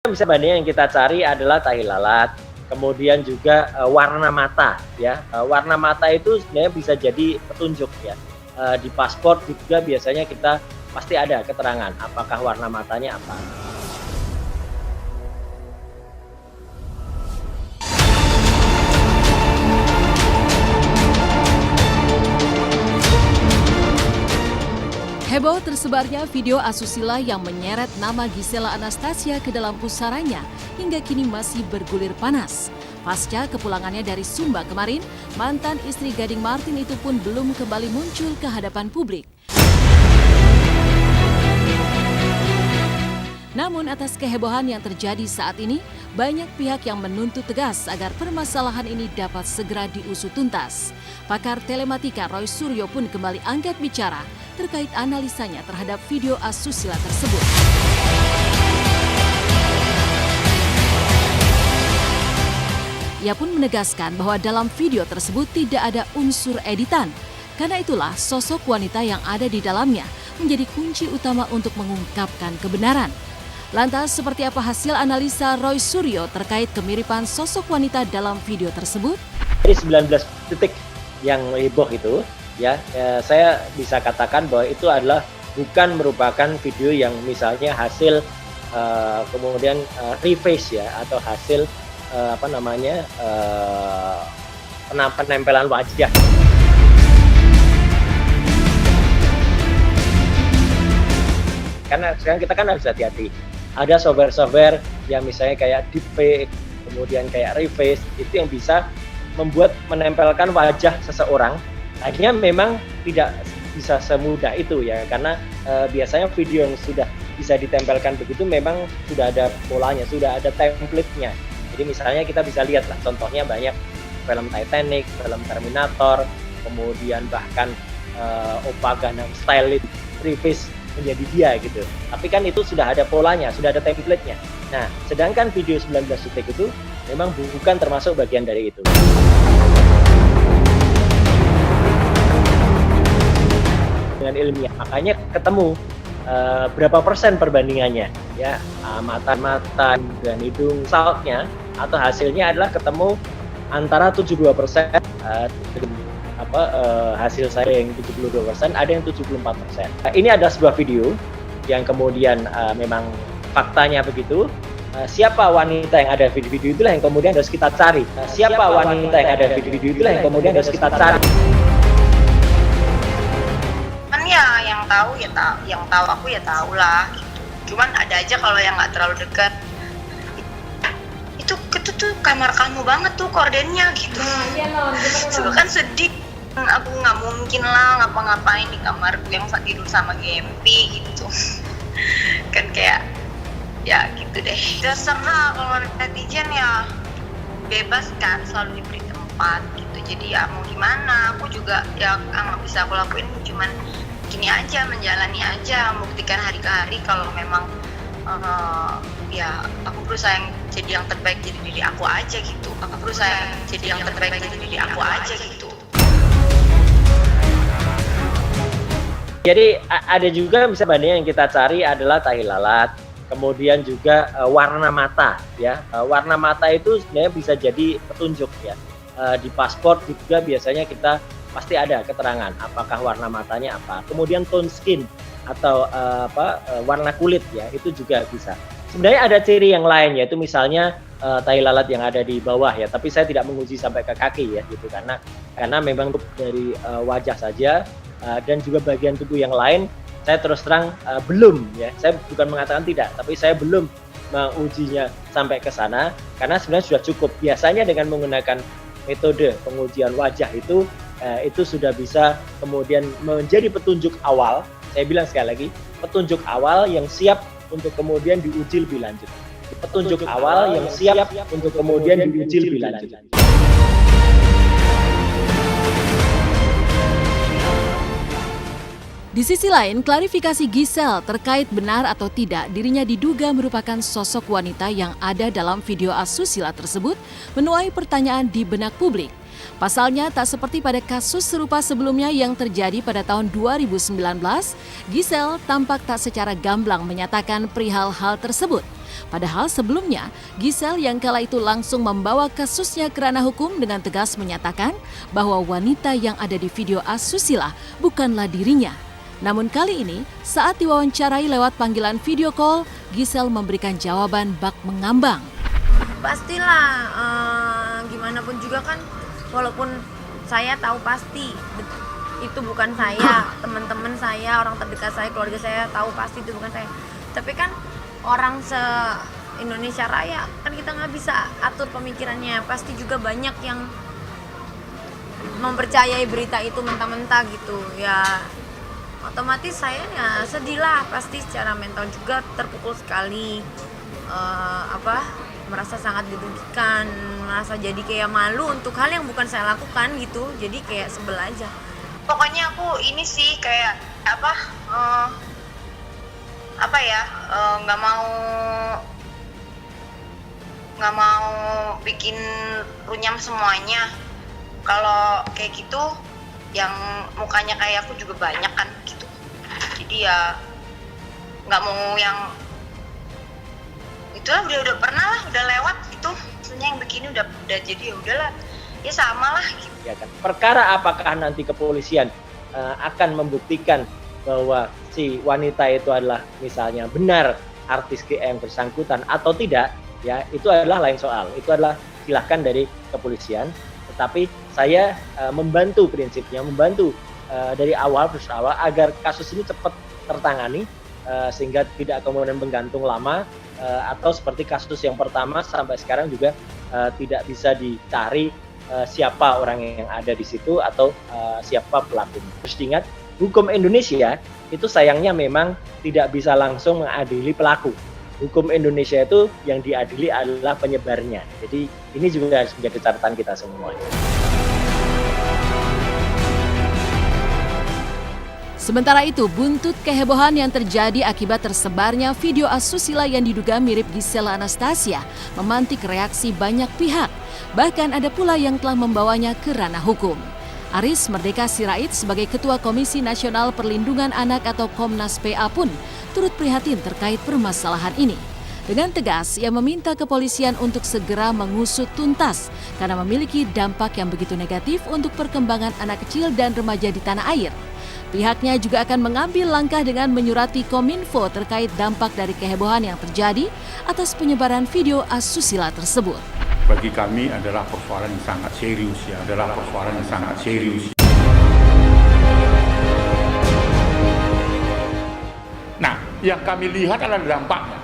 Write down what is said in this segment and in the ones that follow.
Bisa banding yang kita cari adalah tahi lalat, kemudian juga warna mata ya. Warna mata itu sebenarnya bisa jadi petunjuk ya. Di paspor juga biasanya kita pasti ada keterangan apakah warna matanya apa. Heboh tersebarnya video asusila yang menyeret nama Gisela Anastasia ke dalam pusaranya hingga kini masih bergulir panas. Pasca kepulangannya dari Sumba kemarin, mantan istri Gading Martin itu pun belum kembali muncul ke hadapan publik. Namun atas kehebohan yang terjadi saat ini, banyak pihak yang menuntut tegas agar permasalahan ini dapat segera diusut tuntas. Pakar telematika Roy Suryo pun kembali angkat bicara terkait analisanya terhadap video asusila tersebut. Ia pun menegaskan bahwa dalam video tersebut tidak ada unsur editan. Karena itulah sosok wanita yang ada di dalamnya menjadi kunci utama untuk mengungkapkan kebenaran. Lantas seperti apa hasil analisa Roy Suryo terkait kemiripan sosok wanita dalam video tersebut? Dari 19 detik yang heboh itu, ya saya bisa katakan bahwa itu adalah bukan merupakan video yang misalnya hasil kemudian reface ya, atau hasil penempelan wajah. Karena sekarang kita kan harus hati-hati. Ada software-software yang misalnya kayak deepfake, kemudian kayak reface, itu yang bisa membuat menempelkan wajah seseorang. Akhirnya memang tidak bisa semudah itu ya, karena biasanya video yang sudah bisa ditempelkan begitu memang sudah ada polanya, sudah ada template-nya. Jadi misalnya kita bisa lihat lah, contohnya banyak film Titanic, film Terminator, kemudian bahkan Oppa Gangnam Style reface menjadi dia gitu. Tapi kan itu sudah ada polanya, sudah ada template-nya. Nah, sedangkan video 19 detik itu memang bukan termasuk bagian dari itu. Dengan ilmiah, makanya ketemu berapa persen perbandingannya ya, mata dan hidung saltnya atau hasilnya adalah ketemu antara 72% hasil saya yang 72%, ada yang 74%. Ini ada sebuah video yang kemudian memang faktanya begitu. Siapa wanita yang ada video-video itulah yang kemudian harus kita cari. Siapa wanita yang ada video-video itulah yang kemudian harus kita cari. Kan ya yang tahu aku ya tahu lah gitu. Cuman ada aja kalau yang nggak terlalu dekat. Itu tuh kamar kamu banget tuh kordennya gitu. Suka kan sedih. Aku nggak mungkin lah ngapa-ngapain di kamarku yang tidur sama Gempi gitu. Kan kayak ya gitu deh. Terserah kalau netizen ya bebas kan, selalu diberi tempat gitu. Jadi ya mau gimana, aku juga ya nggak bisa aku lakuin, cuman gini aja, menjalani aja, membuktikan hari ke hari kalau memang ya aku berusaha jadi yang terbaik jadi diri aku aja gitu. Aku berusaha jadi yang terbaik jadi diri aku aja gitu. Jadi ada juga bisa banding yang kita cari adalah tahi lalat, kemudian juga warna mata ya. Warna mata itu sebenarnya bisa jadi petunjuk ya. Di paspor juga biasanya kita pasti ada keterangan apakah warna matanya apa. Kemudian tone skin atau warna kulit ya, itu juga bisa. Sebenarnya ada ciri yang lain, yaitu misalnya tahi lalat yang ada di bawah ya, tapi saya tidak menguji sampai ke kaki ya gitu, karena memang dari wajah saja. Dan juga bagian tubuh yang lain saya terus terang belum ya, saya bukan mengatakan tidak, tapi saya belum mengujinya sampai ke sana karena sebenarnya sudah cukup. Biasanya dengan menggunakan metode pengujian wajah itu sudah bisa kemudian menjadi petunjuk awal. Saya bilang sekali lagi, petunjuk awal yang siap untuk kemudian diuji lebih lanjut. Petunjuk awal yang siap untuk kemudian diuji lebih lanjut. Di sisi lain, klarifikasi Giselle terkait benar atau tidak dirinya diduga merupakan sosok wanita yang ada dalam video asusila tersebut menuai pertanyaan di benak publik. Pasalnya, tak seperti pada kasus serupa sebelumnya yang terjadi pada tahun 2019, Giselle tampak tak secara gamblang menyatakan perihal hal tersebut. Padahal sebelumnya, Giselle yang kala itu langsung membawa kasusnya ke ranah hukum dengan tegas menyatakan bahwa wanita yang ada di video asusila bukanlah dirinya. Namun kali ini, saat diwawancarai lewat panggilan video call, Giselle memberikan jawaban bak mengambang. Pastilah, gimana pun juga kan, walaupun saya tahu pasti itu bukan saya, teman-teman saya, orang terdekat saya, keluarga saya tahu pasti itu bukan saya. Tapi kan orang se-Indonesia Raya, kan kita nggak bisa atur pemikirannya. Pasti juga banyak yang mempercayai berita itu mentah-mentah gitu ya. Otomatis saya ya sedih lah, pasti secara mental juga terpukul sekali, merasa sangat dirugikan, merasa jadi kayak malu untuk hal yang bukan saya lakukan gitu, jadi kayak sebel aja. Pokoknya aku ini sih kayak nggak mau bikin runyam semuanya. Kalau kayak gitu yang mukanya kayak aku juga banyak kan gitu, jadi ya nggak mau yang itulah, udah pernah lah, udah lewat gitu, maksudnya yang begini udah jadi ya udahlah, ya sama lah gitu. Ya kan? Perkara apakah nanti kepolisian akan membuktikan bahwa si wanita itu adalah misalnya benar artis GM bersangkutan atau tidak, ya itu adalah lain soal. Itu adalah silahkan dari kepolisian. Tetapi saya membantu prinsipnya, membantu dari awal bersawal agar kasus ini cepat tertangani sehingga tidak kemudian menggantung lama atau seperti kasus yang pertama sampai sekarang juga tidak bisa dicari siapa orang yang ada di situ atau siapa pelakunya. Harus diingat, hukum Indonesia itu sayangnya memang tidak bisa langsung mengadili pelaku. Hukum Indonesia itu yang diadili adalah penyebarnya. Jadi ini juga harus menjadi catatan kita semua. Sementara itu, buntut kehebohan yang terjadi akibat tersebarnya video asusila yang diduga mirip Giselle Anastasia memantik reaksi banyak pihak. Bahkan ada pula yang telah membawanya ke ranah hukum. Aris Merdeka Sirait sebagai Ketua Komisi Nasional Perlindungan Anak atau Komnas PA pun turut prihatin terkait permasalahan ini. Dengan tegas, ia meminta kepolisian untuk segera mengusut tuntas karena memiliki dampak yang begitu negatif untuk perkembangan anak kecil dan remaja di tanah air. Pihaknya juga akan mengambil langkah dengan menyurati Kominfo terkait dampak dari kehebohan yang terjadi atas penyebaran video asusila tersebut. Bagi kami adalah persoalan yang sangat serius Nah, yang kami lihat adalah dampaknya.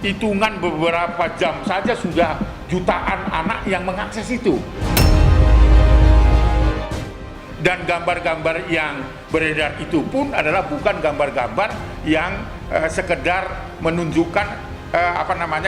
Hitungan beberapa jam saja sudah jutaan anak yang mengakses itu. Dan gambar-gambar yang beredar itu pun adalah bukan gambar-gambar yang sekedar menunjukkan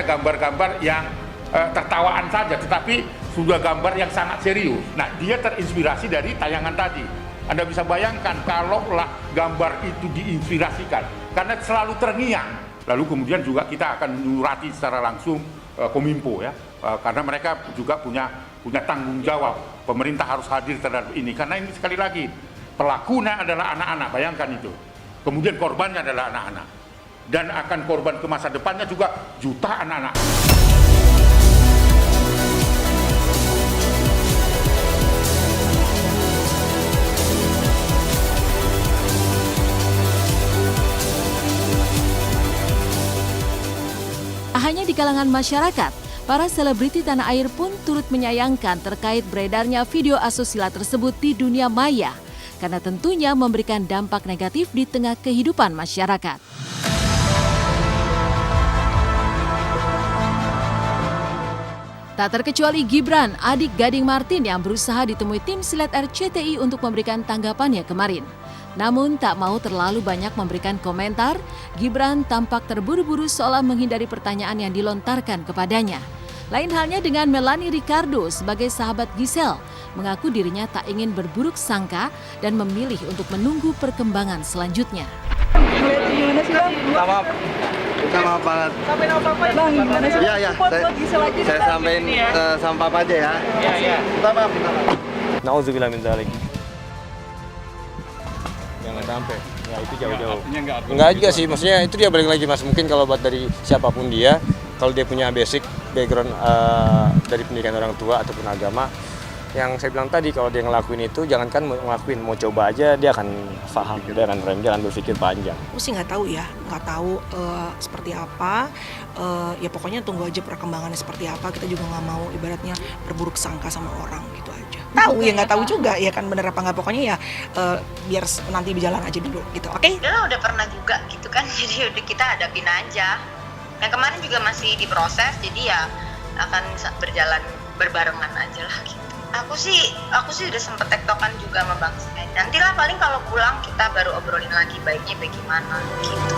gambar-gambar yang tertawaan saja, tetapi sudah gambar yang sangat serius. Nah, dia terinspirasi dari tayangan tadi. Anda bisa bayangkan kalaulah gambar itu diinspirasikan, karena selalu terngiang. Lalu kemudian juga kita akan menyurati secara langsung Kominfo ya, karena mereka juga punya tanggung jawab. Pemerintah harus hadir terhadap ini, karena ini sekali lagi pelakunya adalah anak-anak, bayangkan itu. Kemudian korbannya adalah anak-anak, dan akan korban ke masa depannya juga jutaan anak. Hanya di kalangan masyarakat, para selebriti tanah air pun turut menyayangkan terkait beredarnya video asusila tersebut di dunia maya, karena tentunya memberikan dampak negatif di tengah kehidupan masyarakat. Tak terkecuali Gibran, adik Gading Martin yang berusaha ditemui tim silat RCTI untuk memberikan tanggapannya kemarin. Namun tak mau terlalu banyak memberikan komentar, Gibran tampak terburu-buru seolah menghindari pertanyaan yang dilontarkan kepadanya. Lain halnya dengan Melanie Ricardo sebagai sahabat Giselle, mengaku dirinya tak ingin berburuk sangka dan memilih untuk menunggu perkembangan selanjutnya. Gimana sih Bang? Sama banget. Sampai apa Bang? Gimana sih? Iya, iya. Saya sampein sama Papa aja ya. Iya, iya. Minta maaf. Nauzubillah min dzalik. Jangan sampai. Ya itu jauh-jauh. Enggak juga sih, maksudnya itu dia balik lagi Mas. Mungkin kalau buat dari siapapun dia, kalau dia punya basic background dari pendidikan orang tua ataupun agama, yang saya bilang tadi kalau dia ngelakuin itu jangankan mau ngelakuin, mau coba aja dia akan paham, dia akan rem, dia akan berpikir panjang. Aku sih nggak tahu ya, nggak tahu seperti apa. Ya pokoknya tunggu aja perkembangannya seperti apa. Kita juga nggak mau ibaratnya berburuk sangka sama orang gitu aja. Tahu ya nggak tahu juga ya kan bener apa nggak, pokoknya ya biar nanti berjalan aja dulu gitu. Oke? Udah pernah juga gitu kan, jadi udah kita hadapin aja. Yang kemarin juga masih diproses, jadi ya akan berjalan berbarengan aja lah gitu. Aku sih udah sempet tektokan juga sama Bang Said. Nantilah paling kalau pulang kita baru obrolin lagi baiknya bagaimana gitu.